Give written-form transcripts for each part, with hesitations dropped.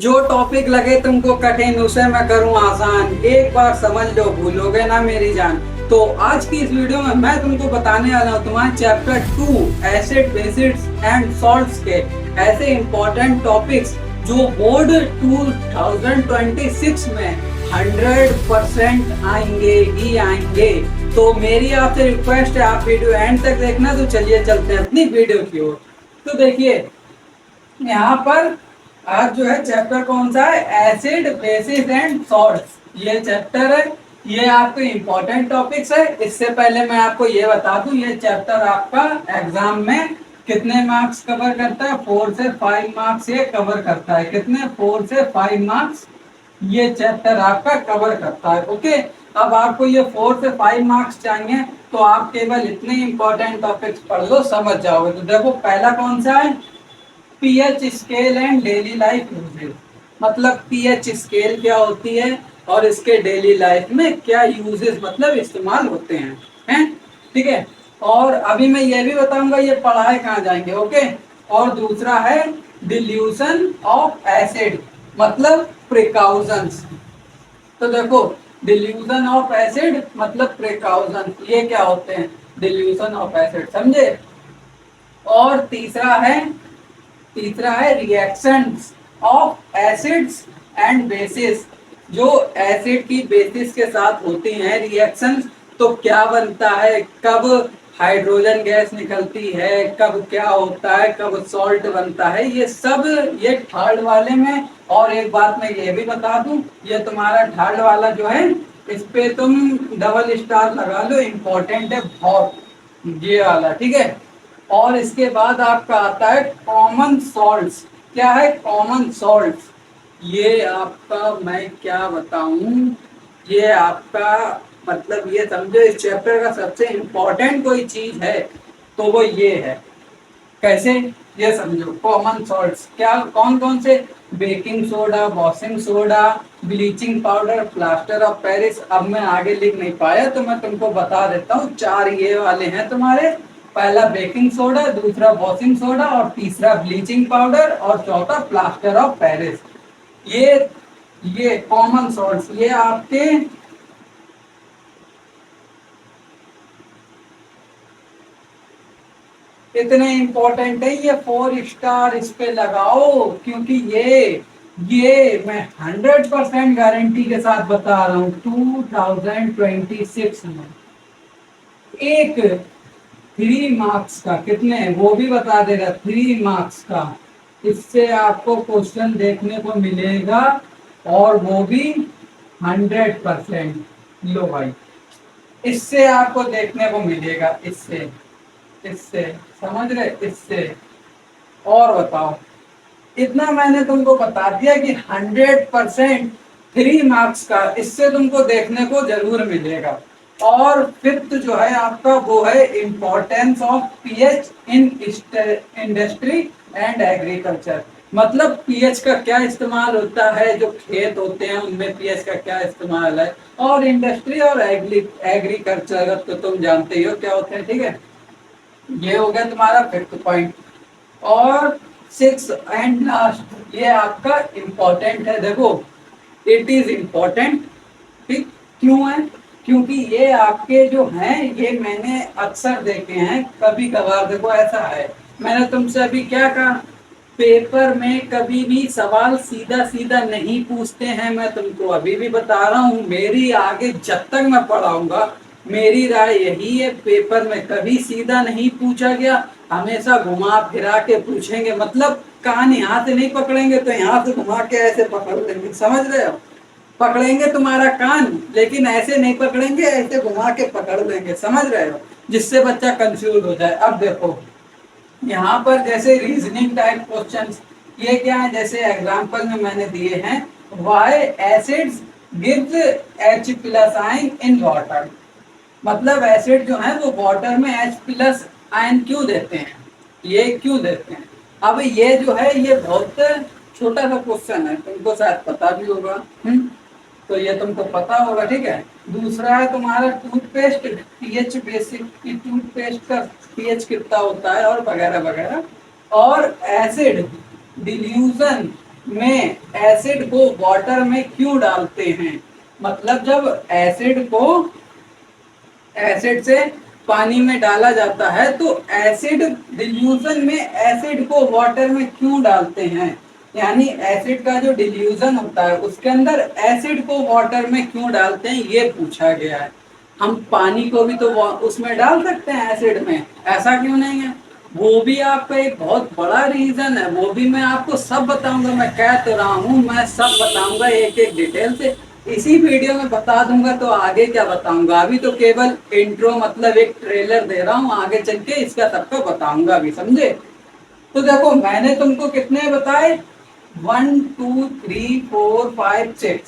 जो टॉपिक लगे तुमको कठिन उसे मैं करूं आसान, एक बार समझ लो भूलोगे ना मेरी जान। तो आज की इस वीडियो में मैं तुमको बताने वाला हूं तुम्हारे चैप्टर 2 एसिड बेसिड्स एंड सॉल्ट्स के ऐसे इंपॉर्टेंट टॉपिक्स जो बोर्ड 2026 में 100% आएंगे ही आएंगे। तो मेरी आपसे रिक्वेस्ट है आप वीडियो एंड तक देखना। तो चलिए चलते हैं अपनी वीडियो की ओर। तो देखिए यहाँ पर आज जो है चैप्टर कौन सा है, एसिड बेसिस एंड सॉल्ट्स। ये चैप्टर है, ये आपके इम्पोर्टेंट टॉपिक्स है। इससे पहले मैं आपको ये बता दूं ये चैप्टर आपका एग्जाम में कितने मार्क्स कवर करता है, 4 से 5 मार्क्स ये कवर करता है। कितने, 4 से 5 मार्क्स ये चैप्टर आपका कवर करता है। ओके, अब आपको ये 4 से 5 मार्क्स चाहिए तो आप केवल इतने इंपॉर्टेंट टॉपिक्स पढ़ लो, समझ जाओगे। तो देखो पहला कौन सा है, pH scale and daily life usages. मतलब पीएच स्केल क्या होती है और इसके डेली लाइफ में क्या यूजेस मतलब इस्तेमाल होते हैं। ठीक है, और अभी मैं ये भी बताऊंगा ये पढ़ाए कहाँ जाएंगे। ओके, और दूसरा है डिल्यूशन ऑफ एसिड, मतलब प्रिकॉशंस। तो देखो डिल्यूशन ऑफ एसिड मतलब प्रिकॉशन, ये क्या होते हैं डिल्यूशन ऑफ एसिड, समझे। और तीसरा है reactions of acids and bases. जो एसिड की बेसिस के साथ होती हैं रिएक्शंस, तो क्या बनता है, कब हाइड्रोजन गैस निकलती है, कब क्या होता है, कब सॉल्ट बनता है, ये सब ये थर्ड वाले में। और एक बात मैं ये भी बता दूं, ये तुम्हारा थर्ड वाला जो है इस पे तुम डबल स्टार लगा लो, इम्पोर्टेंट है बहुत ये वाला, ठीक है। और इसके बाद आपका आता है कॉमन सॉल्ट्स। क्या है कॉमन सॉल्ट्स, ये आपका मैं क्या बताऊं, ये आपका मतलब ये समझो इस चैप्टर का सबसे इम्पोर्टेंट कोई चीज है तो वो ये है। कैसे, ये समझो कॉमन सॉल्ट्स क्या कौन कौन से, baking soda, washing soda, bleaching powder, plaster of Paris. अब मैं आगे लिख नहीं पाया तो मैं तुमको बता देता हूँ, चार ये वाले हैं तुम्हारे। पहला बेकिंग सोडा, दूसरा वॉशिंग सोडा, और तीसरा ब्लीचिंग पाउडर, और चौथा प्लास्टर ऑफ पेरिस। ये कॉमन सॉल्ट्स ये आपके इतने इंपॉर्टेंट है, ये 4 स्टार इस पे लगाओ, क्योंकि ये मैं 100% गारंटी के साथ बता रहा हूँ 2026 में एक 3 मार्क्स का, कितने वो भी बता देगा, 3 मार्क्स का इससे आपको क्वेश्चन देखने को मिलेगा, और वो भी 100%। लो भाई, इससे आपको देखने को मिलेगा, इससे इससे समझ रहे, इससे। और बताओ, इतना मैंने तुमको बता दिया कि 100% 3 मार्क्स का इससे तुमको देखने को जरूर मिलेगा। और फिफ्थ जो है आपका वो है importance of pH in industry and agriculture. मतलब पीएच का क्या इस्तेमाल होता है, जो खेत होते हैं उनमें पीएच का क्या इस्तेमाल है, और इंडस्ट्री और एग्रीकल्चर तो तुम जानते ही हो क्या होते हैं, ठीक है। ये हो गया तुम्हारा फिफ्थ पॉइंट। और सिक्स एंड लास्ट ये आपका इम्पोर्टेंट है। देखो इट इज इम्पोर्टेंट, ठीक क्यों है, क्योंकि ये आपके जो हैं ये मैंने अक्सर देखे हैं, कभी कभार देखो ऐसा है, मैंने तुमसे अभी क्या कहा, पेपर में कभी भी सवाल सीधा सीधा नहीं पूछते हैं। मैं तुमको अभी भी बता रहा हूँ, मेरी आगे जब तक मैं पढ़ाऊंगा मेरी राय यही है, पेपर में कभी सीधा नहीं पूछा गया, हमेशा घुमा फिरा के पूछेंगे। मतलब कान यहाँ से नहीं पकड़ेंगे तो यहाँ से घुमा के ऐसे पकड़ लेंगे, समझ रहे हो। पकड़ेंगे तुम्हारा कान लेकिन ऐसे नहीं पकड़ेंगे, ऐसे घुमा के पकड़ लेंगे, समझ रहे हो, जिससे बच्चा कंफ्यूज हो जाए। अब देखो यहाँ पर जैसे रीजनिंग टाइप क्वेश्चंस, ये क्या है, जैसे एग्जांपल में मैंने दिए हैं, why acids gives H plus ion in water. मतलब एसिड जो है वो वाटर में H+ आयन क्यों देते हैं, ये क्यों देते हैं। अब ये जो है ये बहुत छोटा सा क्वेश्चन है, तुमको शायद पता भी होगा। तो ये तुमको पता होगा, ठीक है। दूसरा है तुम्हारा टूथपेस्ट, पीएच बेसिक की टूथपेस्ट का पीएच कितना होता है, और वगैरह वगैरह। और एसिड डिल्यूशन में एसिड को वाटर में क्यों डालते हैं? मतलब जब एसिड से पानी में डाला जाता है तो एसिड डिल्यूजन में एसिड को वाटर में क्यों डालते हैं? यानी एसिड का जो डिल्यूजन होता है उसके अंदर एसिड को वाटर में क्यों डालते हैं, ये पूछा गया है। हम पानी को भी तो उसमें डाल सकते हैं एसिड में, ऐसा क्यों नहीं है? वो भी आपका एक बहुत बड़ा रीजन है, वो भी मैं आपको सब बताऊंगा। मैं कह तो रहा हूँ, मैं सब बताऊंगा एक एक डिटेल से। इसी वीडियो में बता दूंगा तो आगे क्या बताऊंगा? अभी तो केवल इंट्रो मतलब एक ट्रेलर दे रहा हूँ, आगे चल के इसका सबका बताऊंगा भी, समझे? तो देखो मैंने तुमको कितने बताए, 1 2 3 4 5 6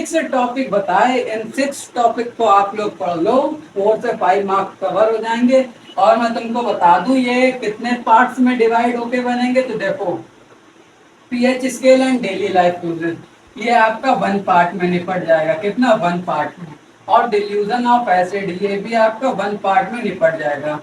6 टॉपिक बताए। इन 6 टॉपिक को आप लोग पढ़ लो, 4 से 5 मार्क्स कवर हो जाएंगे। और मैं तुमको बता दूं ये कितने पार्ट्स में डिवाइड होके बनेंगे। तो देखो, pH scale and daily life uses, ये आपका 1 पार्ट में निपट जाएगा। कितना? 1 पार्ट में। और डिल्यूजन ऑफ एसिड, ये भी आपका 1 पार्ट में निपट जाएगा।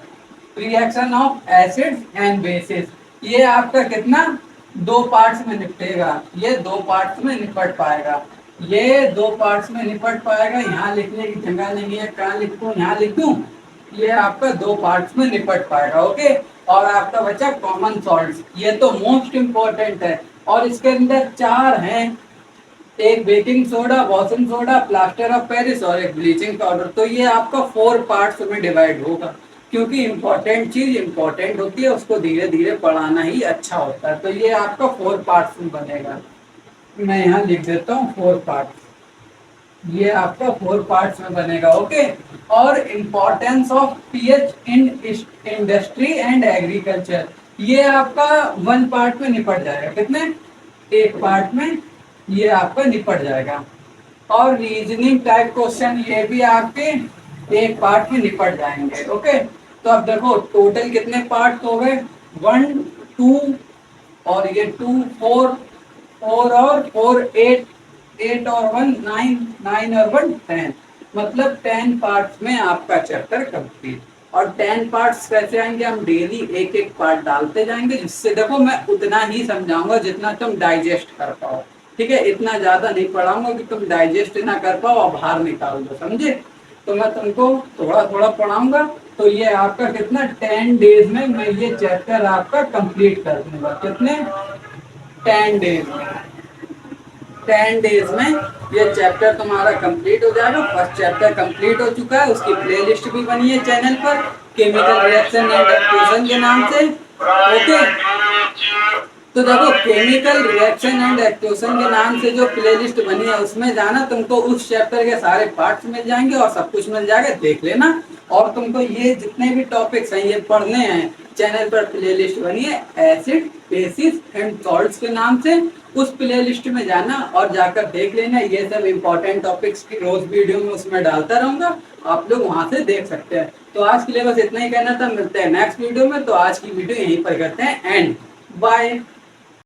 Reaction of acids and bases, ये आपका कितना? 2 पार्ट्स में निपटेगा। ये 2 पार्ट्स में निपट पाएगा। ये 2 पार्ट्स में निपट पाएगा। यहाँ लिखने की जगह नहीं है, कहाँ लिख दूं? यहाँ लिख दूं। ये आपका 2 पार्ट्स में निपट पाएगा। ओके। और आपका बचा कॉमन सॉल्ट्स, ये तो मोस्ट इंपॉर्टेंट है। और इसके अंदर 4 हैं, एक baking soda, washing soda, plaster of Paris और एक ब्लीचिंग पाउडर। तो ये आपका 4 पार्ट्स में डिवाइड होगा, क्योंकि इंपॉर्टेंट चीज इंपॉर्टेंट होती है, उसको धीरे धीरे पढ़ाना ही अच्छा होता है। तो ये आपका 4 पार्ट्स में बनेगा। मैं यहाँ लिख देता हूँ 4 पार्ट्स, ये आपका 4 पार्ट्स में बनेगा। ओके। और importance of pH in industry and agriculture, ये आपका 1 पार्ट में निपट जाएगा। कितने? 1 पार्ट में ये आपका निपट जाएगा। और रीजनिंग टाइप क्वेश्चन ये भी आपके 1 पार्ट में निपट जाएंगे। ओके। तो अब देखो टोटल कितने पार्ट हो गए, 1 2 और ये 2 4, 4 और 4 8, 8 और 1 9, 9 और 1 10, मतलब 10 पार्ट्स में आपका चैप्टर कंप्लीट। और 10 पार्ट्स कैसे आएंगे? हम डेली एक एक पार्ट डालते जाएंगे, जिससे देखो मैं उतना ही समझाऊंगा जितना तुम डाइजेस्ट कर पाओ। ठीक है, इतना ज्यादा नहीं पढ़ाऊंगा कि तुम डाइजेस्ट ना कर पाओ और बाहर निकाल दो, समझे? तो मैं तुमको थोड़ा थोड़ा पढ़ाऊंगा। तो ये आपका कितना, 10 डेज में मैं ये चैप्टर आपका कंप्लीट कर दूंगा। कितने? 10 डेज में। 10 डेज में ये चैप्टर तुम्हारा कंप्लीट हो जाएगा। फर्स्ट चैप्टर कंप्लीट हो चुका है, उसकी प्लेलिस्ट भी बनी है चैनल पर, केमिकल रिएक्शन एंड एक्सप्लोजन के नाम से। ओके। तो देखो केमिकल रिएक्शन एंड एक्सप्लोजन के नाम से जो प्लेलिस्ट बनी है उसमें जाना, तुमको उस चैप्टर के सारे पार्ट्स मिल जाएंगे और सब कुछ मिल जाएगा, देख लेना। और तुमको ये जितने भी टॉपिक्स हैं ये पढ़ने हैं, चैनल पर प्लेलिस्ट बनी है एसिड, बेसिस एंड सॉल्ट्स के नाम से। उस प्लेलिस्ट में जाना और जाकर देख लेना। ये सब इंपॉर्टेंट टॉपिक्स की रोज वीडियो में उसमें डालता रहूंगा, आप लोग वहां से देख सकते हैं। तो आज के लिए बस इतना ही कहना था, मिलते हैं नेक्स्ट वीडियो में। तो आज की वीडियो यहीं पर करते हैं एंड। बाय।